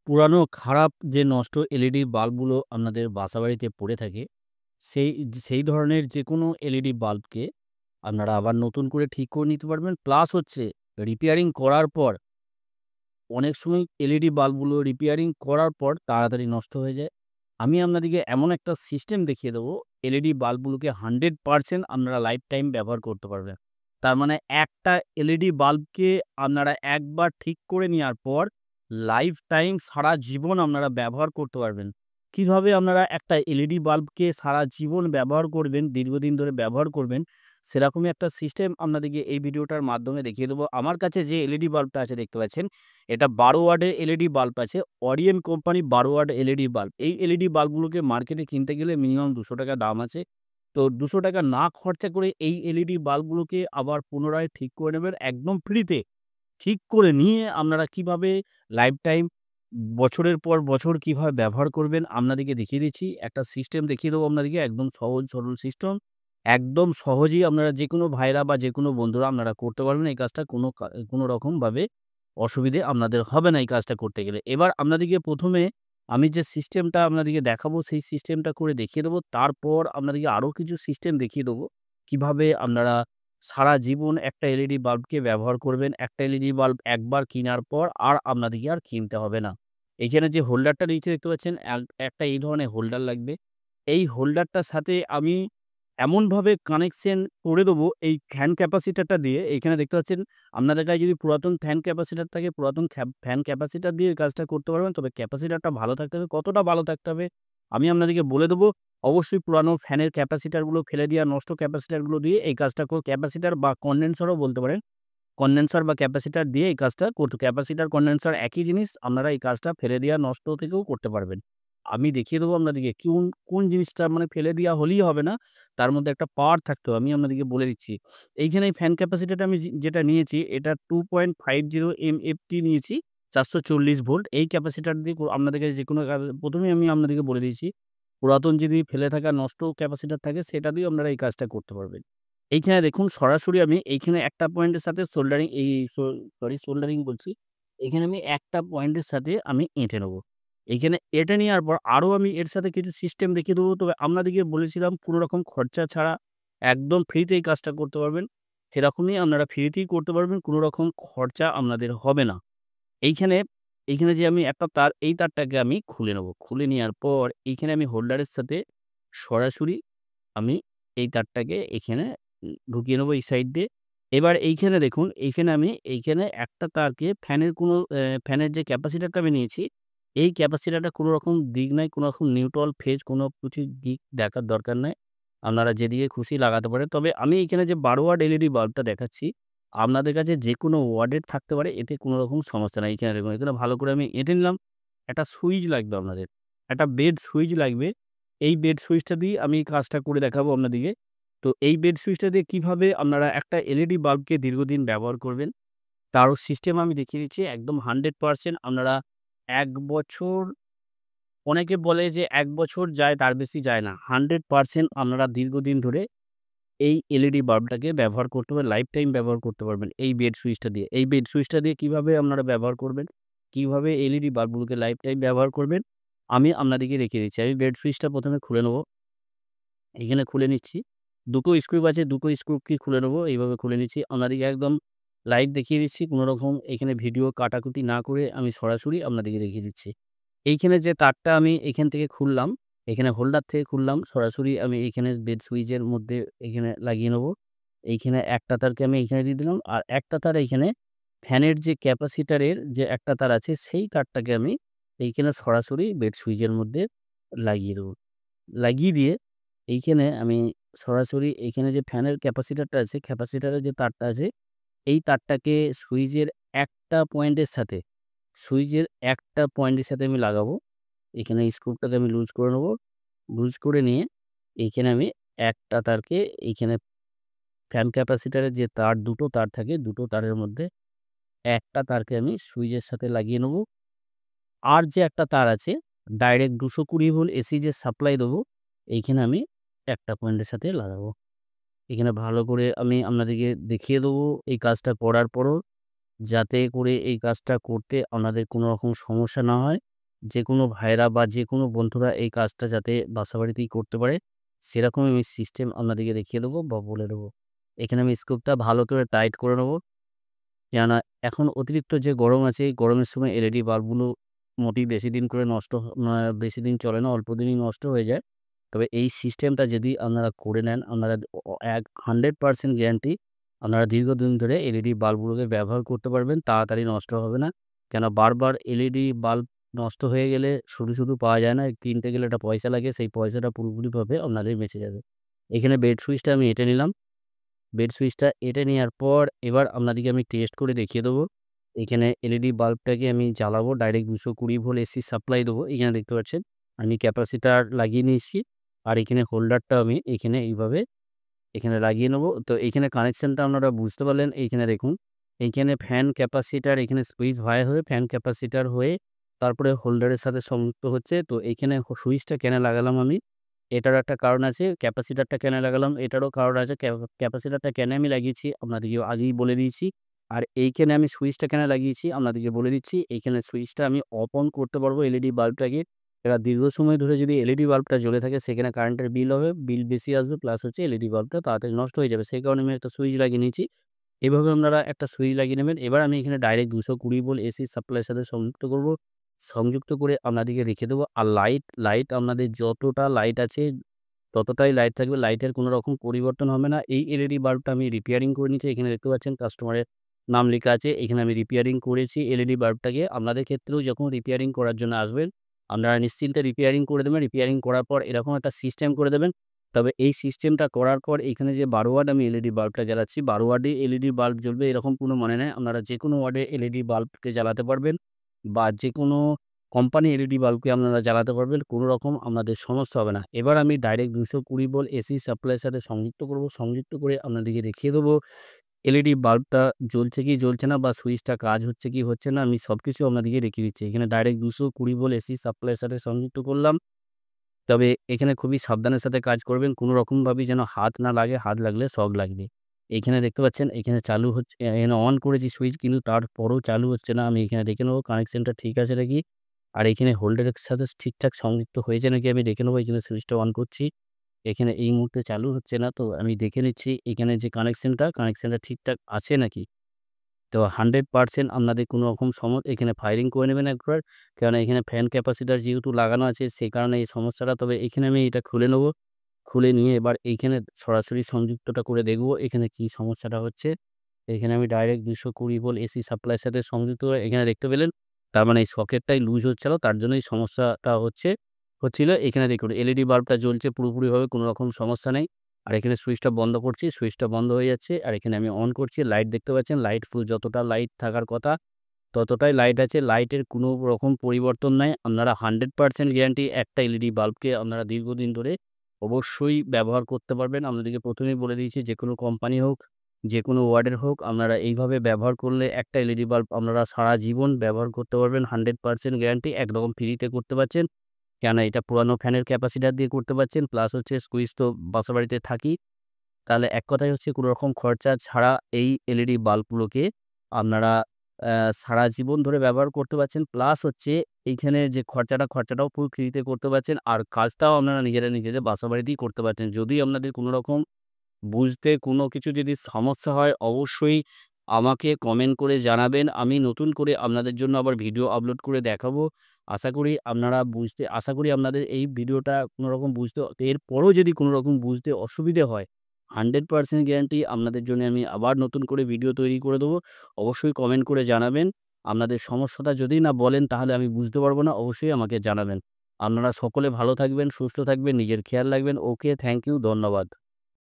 পুরানো খারাপ যে নষ্ট এলইডি বাল্বগুলো আপনাদের বাসাবাড়িতে পড়ে থাকে, সেই সেই ধরনের যেকোনো এলইডি বাল্বকে আপনারা আবার নতুন করে ঠিক করে নিতে পারবেন। প্লাস হচ্ছে রিপেয়ারিং করার পর অনেক সময় এলইডি বাল্বগুলো রিপেয়ারিং করার পর তাড়াতাড়ি নষ্ট হয়ে যায়। আমি আপনাদেরকে এমন একটা সিস্টেম দেখিয়ে দেবো, এলইডি বাল্বগুলোকে 100% আপনারা লাইফ টাইম ব্যবহার করতে পারবেন। তার মানে একটা এলইডি বাল্বকে আপনারা একবার ঠিক করে নেওয়ার পর লাইফ টাইম সারা জীবন আপনারা ব্যবহার করতে পারবেন। কিভাবে আপনারা একটা এলইডি বাল্বকে সারা জীবন ব্যবহার করবেন, দীর্ঘদিন ধরে ব্যবহার করবেন, সেরকমই একটা সিস্টেম আপনাদেরকে এই ভিডিওটার মাধ্যমে দেখিয়ে দেবো। আমার কাছে যে এলইডি বাল্বটা আছে দেখতে পাচ্ছেন, এটা ১২ ওয়াটের এলইডি বাল্ব আছে। Orion company ১২ watt LED bulb. এই এলইডি বাল্বগুলোকে মার্কেটে কিনতে গেলে মিনিমাম ৳২০০ দাম আছে। তো ৳২০০ না খরচা করে এই এলইডি বাল্বগুলোকে আবার পুনরায় ঠিক করে নেবেন একদম ফ্রিতে। ঠিক করে নিয়ে আপনারা কিভাবে লাইফ টাইম বছরের পর বছর কিভাবে ব্যবহার করবেন আপনাদেরকে দেখিয়ে দিচ্ছি। একটা সিস্টেম দেখিয়ে দেবো আপনাদেরকে, একদম সহজ সরল সিস্টেম। একদম সহজেই আপনারা যেকোনো ভাইরা বা যেকোনো বন্ধুরা আপনারা করতে পারবেন এই কাজটা। কোনো রকমভাবে অসুবিধে আপনাদের হবে না এই কাজটা করতে গেলে। এবার আপনাদেরকে ১ম এ আমি যে সিস্টেমটা আপনাদেরকে দেখাবো সেই সিস্টেমটা করে দেখিয়ে দেবো। তারপর আপনাদেরকে আরো কিছু সিস্টেম দেখিয়ে দেবো। কিভাবে আপনারা সারা জীবন একটা এলইডি বাল্বকে ব্যবহার করবেন। একটা এলইডি বাল্ব একবার কিনার পর আর আপনাদেরকে আর কিনতে হবে না। এইখানে যে হোল্ডারটা নিচে দেখতে পাচ্ছেন, একটা এই ধরনের হোল্ডার লাগবে। এই হোল্ডারটার সাথে আমি এমনভাবে কানেকশন করে দেবো এই ফ্যান ক্যাপাসিটরটা দিয়ে। এইখানে দেখতে পাচ্ছেন, আপনাদের কাছে যদি পুরাতন ফ্যান ক্যাপাসিটর থাকে, পুরাতন ফ্যান ক্যাপাসিটর দিয়ে এই কাজটা করতে পারবেন। তবে ক্যাপাসিটরটা ভালো থাকতে হবে। কতটা ভালো থাকতে হবে আমি আপনাদেরকে বলে দেবো। অবশ্যই পুরানো ফ্যানের ক্যাপাসিটরগুলো ফেলে দেওয়া, নষ্ট ক্যাপাসিটরগুলো দিয়ে এই কাজটা ক্যাপাসিটর বা কনডেন্সারও বলতে পারেন। কনডেন্সার বা ক্যাপাসিটর দিয়ে এই কাজটা ক্যাপাসিটর, কনডেন্সার একই জিনিস। আপনারা এই কাজটা ফেলে দেওয়া, নষ্ট থেকেও করতে পারবেন। আমি দেখিয়ে দেবো আপনাদেরকে কোন জিনিসটা মানে ফেলে দেওয়া হলেই হবে না। তার মধ্যে একটা পাওয়ার থাকতে হবে। আমি আপনাদেরকে বলে দিচ্ছি। এইখানে এই ফ্যান ক্যাপাসিটরটা আমি যেটা নিয়েছি এটা 2.50 এমএফটি নিয়েছি। ৪৪০ ভোল্ট। এই ক্যাপাসিটর দিয়ে আপনাদেরকে যেকোনো ১ম এই আমি আপনাদেরকে বলে দিয়েছি। পুরাতন যদি ফেলে থাকা নষ্ট ক্যাপাসিটর থাকে সেটা দিয়েও আপনারা এই কাজটা করতে পারবেন। এইখানে দেখুন সরাসরি আমি এইখানে একটা পয়েন্টের সাথে সোল্ডারিং বলছি। এখানে আমি একটা পয়েন্টের সাথে আমি এঁটে নেব। এইখানে এঁটে নেওয়ার পর আরো আমি এর সাথে কিছু সিস্টেম দেখিয়ে দেবো। তবে আপনাদেরকে বলেছিলাম কোনো রকম খরচা ছাড়া একদম ফ্রিতে এই কাজটা করতে পারবেন। সেরকমই আপনারা ফ্রিতেই করতে পারবেন। কোনো রকম খরচা আপনাদের হবে না। এইখানে, এইখানে যে আমি একটা তার, এই তারটাকে আমি খুলে নেব। খুলে নেওয়ার পর এইখানে আমি হোল্ডারের সাথে সরাসরি আমি এই তারটাকে এখানে ঢুকিয়ে নেবো এই সাইড দিয়ে। এবার এইখানে দেখুন, এইখানে আমি এইখানে একটা তারকে ফ্যানের যে ক্যাপাসিটরটা আমি নিয়েছি, এই ক্যাপাসিটরটা কোনো রকম দিক নাই, কোনো রকম নিউট্রাল ফেজ কোনো কিছু দিক দেখার দরকার নাই। আপনারা যেদিকে খুশি লাগাতে পারেন। তবে আমি এইখানে যে ১২ ওয়াট এলইডি বাল্বটা দেখাচ্ছি, আপনাদের কাছে যেকোনো ওয়াটের থাকতে পারে, এতে কোনো রকম সমস্যা নাই। এইখানে দেখুন, এখানে ভালো করে আমি এঁটে নিলাম। একটা সুইচ লাগবে আপনাদের। একটা বেড সুইচ লাগবে। এই বেড সুইচটা দিয়ে আমি কাজটা করে দেখাবো আপনাদেরকে। তো এই বেড সুইচটা দিয়ে কিভাবে আপনারা একটা এলইডি বাল্বকে দীর্ঘদিন ব্যবহার করবেন, তারও সিস্টেম আমি দেখিয়ে দিচ্ছি। একদম 100% আপনারা ১ বছর, অনেকে বলে যে ১ বছর যায় তার বেশি যায় না। 100% আপনারা দীর্ঘদিন ধরে এই এলইডি বাল্বটাকে ব্যবহার করতে পারবেন, লাইফ টাইম ব্যবহার করতে পারবেন এই বেড সুইচটা দিয়ে। এই বেড সুইচটা দিয়ে কিভাবে আপনারা ব্যবহার করবেন, কিভাবে এলইডি বাল্বগুলোকে লাইফ টাইম ব্যবহার করবেন, আমি আপনাদেরকে দেখিয়ে দিচ্ছি। আমি বেড সুইচটা ১ম এ খুলে নেব। এখানে খুলে নিচ্ছি। ২ টো স্ক্রু আছে, ২ টো স্ক্রুকে খুলে নেব। এইভাবে খুলে নিচ্ছি। আপনাদেরকে একদম লাইভ দেখিয়ে দিচ্ছি। কোন রকম এখানে ভিডিও কাটাকুটি না করে আমি সরাসরি আপনাদেরকে দেখিয়ে দিচ্ছি। এইখানে যে তারটা আমি এখান থেকে খুললাম, এখানে হোল্ডার থেকে খুললাম, সরাসরি আমি এইখানে বেড সুইচের মধ্যে এখানে লাগিয়ে নেব। এইখানে একটা তারকে আমি এইখানে দিয়ে দিলাম। আর একটা তার এইখানে ফ্যানের যে ক্যাপাসিটরের যে একটা তার আছে, সেই তারটাকে আমি এইখানে সরাসরি বেড সুইচের মধ্যে লাগিয়ে দেব। লাগিয়ে দিয়ে এইখানে আমি সরাসরি এইখানে যে ফ্যানের ক্যাপাসিটরটা আছে, ক্যাপাসিটরের যে তারটা আছে, এই তারটাকে সুইচের একটা পয়েন্টের সাথে সুইচের একটা পয়েন্টের সাথে আমি লাগাবো। এখানে স্ক্রুটাকে আমি লুজ করে নেব। লুজ করে নিয়ে এইখানে আমি একটা তারকে এইখানে ফ্যান ক্যাপাসিটরের যে তার, ২ টো তার থাকে, ২ টো তারের মধ্যে একটা তারকে আমি সুইচের সাথে লাগিয়ে নেব। আর যে একটা তার আছে, ডাইরেক্ট ২২০ ভোল্ট এসি যে সাপ্লাই দেবো, এইখানে আমি একটা পয়েন্টের সাথে লাগাবো। এখানে ভালো করে আমি আপনাদেরকে দেখিয়ে দেবো এই কাজটা করার পরও, যাতে করে এই কাজটা করতে আপনাদের কোনো রকম সমস্যা না হয়। যেকোনো ভাইয়েরা বা যেকোনো বন্ধুরা এই কাজটা যাতে বাসাবাড়িতেই করতে পারে, সেরকম আমি সিস্টেম আপনাদেরকে দেখিয়ে দেবো বা বলে দেবো। এখানে আমি স্ক্রুটা ভালো করে টাইট করে নেবো। কেননা এখন অতিরিক্ত যে গরম আছে, এই গরমের সময় এলইডি বাল্বগুলো মোটেই বেশি দিন করে নষ্ট বেশি দিন চলে না, অল্প দিনই নষ্ট হয়ে যায়। তবে এই সিস্টেমটা যদি আপনারা করে নেন, আপনারা 100% গ্যারান্টি আপনারা দীর্ঘদিন ধরে এলইডি বাল্বগুলোকে ব্যবহার করতে পারবেন, তাড়াতাড়ি নষ্ট হবে না। কেন বারবার এলইডি বাল্ব নষ্ট হয়ে গেলে শুধু পাওয়া যায় না, কিনতে গেলে একটা পয়সা লাগে, সেই পয়সাটা পুরোপুরিভাবে আপনাদের বেঁচে যাবে। এখানে বেড সুইচটা আমি এঁটে নিলাম। বেড সুইচটা এঁটে নেওয়ার পর এবার আপনাদেরকে আমি টেস্ট করে দেখিয়ে দেবো। এখানে এলইডি বাল্বটাকে আমি জ্বালাবো, ডাইরেক্ট 220 ভোল্ট এসি সাপ্লাই দেবো। এখানে দেখতে পাচ্ছেন আমি ক্যাপাসিটার লাগিয়ে নিয়েছি। আর এখানে হোল্ডারটা আমি এখানে এইভাবে এখানে লাগিয়ে নেবো। তো এইখানে কানেকশনটা আপনারা বুঝতে পারলেন। এইখানে দেখুন, এইখানে ফ্যান ক্যাপাসিটার, এখানে সুইচ ভায়া হয়ে ফ্যান ক্যাপাসিটার হয়ে তারপরে হোল্ডারের সাথে সংযুক্ত হচ্ছে। তো এইখানে সুইচটা কেন লাগালাম আমি, এটারও একটা কারণ আছে। ক্যাপাসিটারটা কেন লাগালাম এটারও কারণ আছে। ক্যাপাসিটারটা কেন আমি লাগিয়েছি আপনাদেরকে আগেই বলে দিয়েছি। আর এইখানে আমি সুইচটা কেন লাগিয়েছি আপনাদেরকে বলে দিচ্ছি। এইখানে সুইচটা আমি অফ অন করতে পারবো এলইডি বাল্বটাকে। এবার দীর্ঘ সময় ধরে যদি এলইডি বাল্বটা জ্বলে থাকে, সেখানে কারেন্টের বিল হবে, বিল বেশি আসবে, প্লাস হচ্ছে এলইডি বাল্বটা তাড়াতাড়ি নষ্ট হয়ে যাবে। সেই কারণে আমি একটা সুইচ লাগিয়ে নিয়েছি। এভাবে আপনারা একটা সুইচ লাগিয়ে নেবেন। এবার আমি এখানে ডাইরেক্ট 220 ভোল্ট এসি সাপ্লাইয়ের সাথে সংযুক্ত করব। সংযুক্ত করে আপনাদেরকে রেখে দেবো। আর লাইট আপনাদের যতটা লাইট আছে ততটাই লাইট থাকবে। লাইটের কোনো রকম পরিবর্তন হবে না। এই এলইডি বাল্বটা আমি রিপেয়ারিং করে নিয়েছি। এখানে দেখতে পাচ্ছেন কাস্টমারের নাম লেখা আছে। এখানে আমি রিপেয়ারিং করেছি এলইডি বাল্বটাকে। আপনাদের ক্ষেত্রেও যখন রিপেয়ারিং করার জন্য আসবেন, আপনারা নিশ্চিন্তে রিপেয়ারিং করে দেবেন। রিপেয়ারিং করার পর এরকম একটা সিস্টেম করে দেবেন। তবে এই সিস্টেমটা করার পর এখানে যে 12 ওয়াট আমি এলইডি বাল্বটা জ্বালাচ্ছি, 12 ওয়াটে এলইডি বাল্ব জ্বলবে এরকম কোনো মানে নেই। আপনারা যেকোনো ওয়াটে এলইডি বাল্বকে জ্বালাতে পারবেন বা যেকোনো কোম্পানি এলইডি বাল্বকে আপনারা জ্বালাতে পারবেন। কোনো রকম আপনাদের সমস্যা হবে না। এবার আমি ডাইরেক্ট 220 ভোল্ট এসি সাপ্লাইয়ের সাথে সংযুক্ত করব। সংযুক্ত করে আপনাদেরকে দেখিয়ে দেবো এলইডি বাল্বটা জ্বলছে কি জ্বলছে না, বা সুইচটা কাজ হচ্ছে কি হচ্ছে না, আমি সবকিছু আপনাদেরকে দেখিয়ে দিচ্ছি। এখানে ডাইরেক্ট 220 ভোল্ট এসি সাপ্লাইয়ের সাথে সংযুক্ত করলাম। তবে এখানে খুবই সাবধানের সাথে কাজ করবেন। কোনো রকমভাবেই যেন হাত না লাগে, হাত লাগলে শক লাগবে। এইখানে দেখতে পাচ্ছেন এখানে চালু হচ্ছে, এখানে অন করেছি সুইচ, কিন্তু তারপরেও চালু হচ্ছে না। আমি এখানে দেখে নেবো কানেকশনটা ঠিক আছে নাকি। আর এখানে হোল্ডারের সাথে ঠিকঠাক সংযুক্ত হয়েছে নাকি আমি দেখে নেবো। এখানে সুইচটা অন করছি। এখানে এই মুহূর্তে চালু হচ্ছে না। তো আমি দেখে নিচ্ছি এখানে যে কানেকশনটা ঠিকঠাক আছে নাকি। তো 100% আপনাদের কোনো রকম এখানে ফায়ারিং করে নেবেন একবার। কেননা এখানে ফ্যান ক্যাপাসিটার যেহেতু লাগানো আছে, সেই কারণে এই সমস্যাটা। তবে এখানে আমি এটা খুলে নেবো। খুলে নিয়ে এবার এইখানে সরাসরি সংযুক্তটা করে দেখব এখানে কি সমস্যাটা হচ্ছে। এখানে আমি ডাইরেক্ট 220 ভোল্ট এসি সাপ্লাইয়ের সাথে সংযুক্ত করে এখানে দেখতে পেলেন। তার মানে এই সকেটটাই লুজ হচ্ছিল, তার জন্যই সমস্যাটা হচ্ছিল। এখানে দেখুন এলইডি বাল্বটা জ্বলছে পুরোপুরিভাবে, কোনো রকম সমস্যা নেই। আর এখানে সুইচটা বন্ধ করছি, সুইচটা বন্ধ হয়ে যাচ্ছে। আর এখানে আমি অন করছি, লাইট দেখতে পাচ্ছেন, লাইট ফুল যতটা লাইট থাকার কথা ততটাই লাইট আছে। লাইটের কোনো রকম পরিবর্তন নাই। আপনারা 100% গ্যারান্টি একটা এলইডি বাল্বকে আপনারা দীর্ঘদিন ধরে অবশ্যই ব্যবহার করতে পারবেন। আপনাদেরকে ১ম এই বলে দিয়েছি, যেকোনো কোম্পানি হোক, যেকোনো ওয়ার্ডের হোক, আপনারা এইভাবে ব্যবহার করলে একটা এলইডি বাল্ব আপনারা সারা জীবন ব্যবহার করতে পারবেন। 100% গ্যারান্টি একদম ফ্রিতে করতে পারছেন। কেননা এটা পুরানো ফ্যানের ক্যাপাসিটার দিয়ে করতে পারছেন। প্লাস হচ্ছে সুইচ তো বাসাবাড়িতে থাকেই। তাহলে এক কথায় হচ্ছে কোনো রকম খরচা ছাড়া এই এলইডি বাল্বগুলোকে আপনারা আ সারা জীবন ধরে ব্যবহার করতে পারছেন। প্লাস হচ্ছে এইখানে যে খরচাটাও পুরো ফ্রিতে করতে পারছেন। আর কাজটাও আপনারা নিজেদের বাসাবাড়িতেই করতে পারছেন। যদি আপনাদের কোনো রকম বুঝতে কোনো কিছু যদি সমস্যা হয়, অবশ্যই আমাকে কমেন্ট করে জানাবেন। আমি নতুন করে আপনাদের জন্য আবার ভিডিও আপলোড করে দেখাবো। আশা করি আপনাদের এই ভিডিওটা কোনো রকম বুঝতে, এরপরেও যদি কোনো রকম বুঝতে অসুবিধে হয়, 100% গ্যারান্টি আপনাদের জন্য আমি আবার নতুন করে ভিডিও তৈরি করে দেবো। অবশ্যই কমেন্ট করে জানাবেন। আপনাদের সমস্যাটা যদি না বলেন তাহলে আমি বুঝতে পারবো না। অবশ্যই আমাকে জানাবেন। আপনারা সকলে ভালো থাকবেন, সুস্থ থাকবেন, নিজের খেয়াল রাখবেন। ওকে, থ্যাংক ইউ, ধন্যবাদ।